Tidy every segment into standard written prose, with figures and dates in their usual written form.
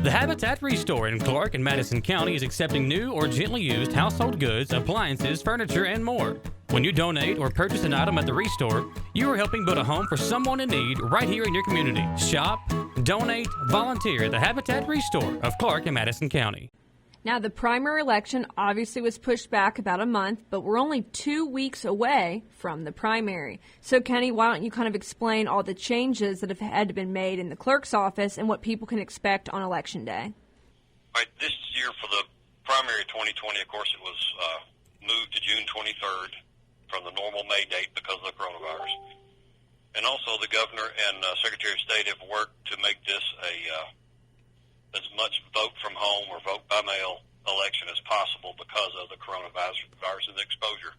The Habitat Restore in Clerk and Madison County is accepting new or gently used household goods, appliances, furniture, and more. When you donate or purchase an item at the Restore, you are helping build a home for someone in need right here in your community. Shop, donate, volunteer at the Habitat Restore of Clerk and Madison County. Now, the primary election obviously was pushed back about a month, but we're only 2 weeks away from the primary. So, Kenny, why don't you kind of explain all the changes that have had to be made in the clerk's office and what people can expect on Election Day? All right, this year for the primary 2020, of course, it was moved to June 23rd from the normal May date because of the coronavirus. And also the governor and Secretary of State have worked to make this as much vote from home or vote by mail election as possible because of the coronavirus and the exposure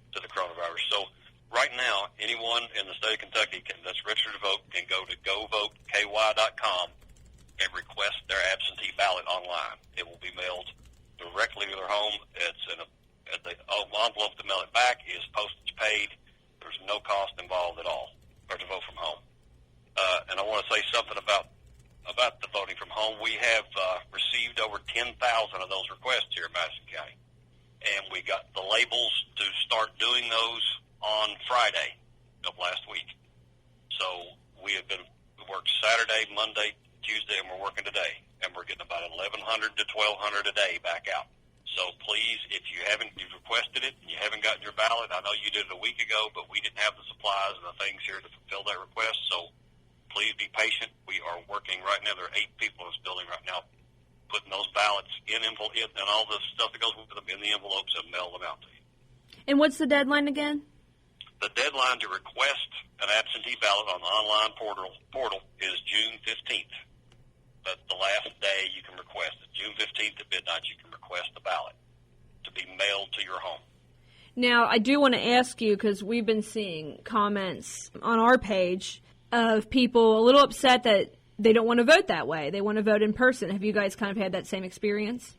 to the coronavirus. So right now, anyone in the state of Kentucky that's registered to vote can go to govoteki.com and request their absentee ballot online. It will be mailed directly to their home. It's the envelope to mail it back is postage paid. There's no cost involved at all, or to vote from home. And I want to say something about the voting from home. We have received over 10,000 of those requests here in Madison County. And we got the labels to start doing those on Friday of last week. So we worked Saturday, Monday, Tuesday, and we're working today. And we're getting about 1,100 to 1,200 a day back out. So please, if you've requested it and you haven't gotten your ballot, I know you did it a week ago, but we didn't have the supplies and the things here to fulfill that request. So please be patient. We are working right now. There are 8 people in this building right now putting those ballots in envelope and all the stuff that goes with them in the envelopes and mail them out to you. And what's the deadline again? The deadline to request an absentee ballot on the online portal is June 15th. That's the last day you can request it. June 15th at midnight you can request the ballot to be mailed to your home. Now, I do want to ask you, because we've been seeing comments on our page of people a little upset that they don't want to vote that way. They want to vote in person. Have you guys kind of had that same experience?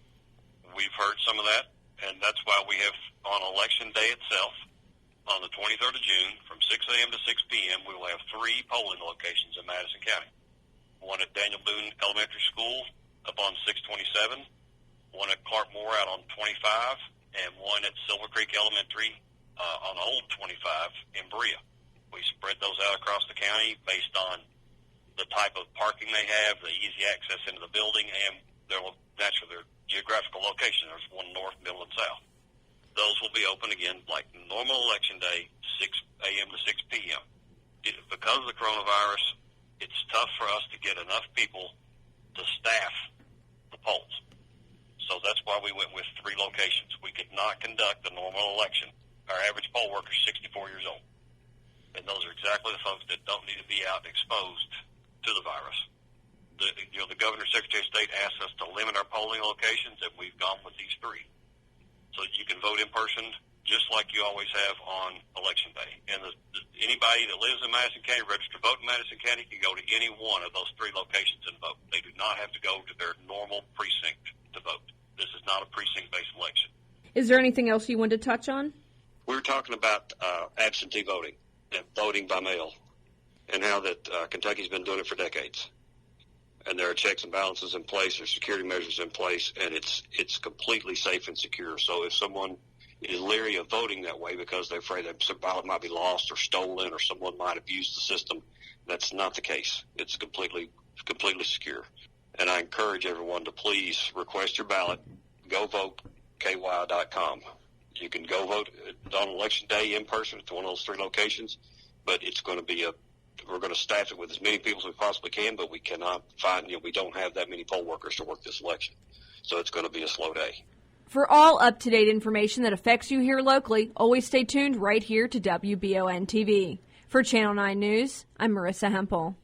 We've heard some of that, and that's why we have, on Election Day itself, on the 23rd of June, from 6 a.m. to 6 p.m., we will have 3 polling locations in Madison County. One at Daniel Boone Elementary School up on 627, one at Clark Moore out on 25, and one at Silver Creek Elementary on Old 25 in Berea. We spread those out across the county based on the type of parking they have, the easy access into the building, and their geographical location. There's one north, middle, and south. Those will be open again like normal Election Day, 6 a.m. to 6 p.m. Because of the coronavirus, it's tough for us to get enough people to staff the polls. So that's why we went with 3 locations. We could not conduct the normal election. Our average poll worker is 64 years old. And those are exactly the folks that don't need to be out exposed to the virus. The Governor and Secretary of State asked us to limit our polling locations, and we've gone with these 3. So you can vote in person just like you always have on Election Day. And anybody that lives in Madison County, registered to vote in Madison County, can go to any one of those 3 locations and vote. They do not have to go to their normal precinct to vote. This is not a precinct-based election. Is there anything else you wanted to touch on? We were talking about absentee voting and voting by mail and how that Kentucky's been doing it for decades. And there are checks and balances in place, there's security measures in place, and it's completely safe and secure. So if someone is leery of voting that way because they're afraid that some ballot might be lost or stolen or someone might abuse the system, that's not the case. It's completely secure. And I encourage everyone to please request your ballot. govoteki.com. You can go vote on Election Day in person at one of those 3 locations, but it's going to be we're going to staff it with as many people as we possibly can, but we cannot we don't have that many poll workers to work this election. So it's going to be a slow day. For all up-to-date information that affects you here locally, always stay tuned right here to WBON TV. For Channel 9 News, I'm Marissa Hempel.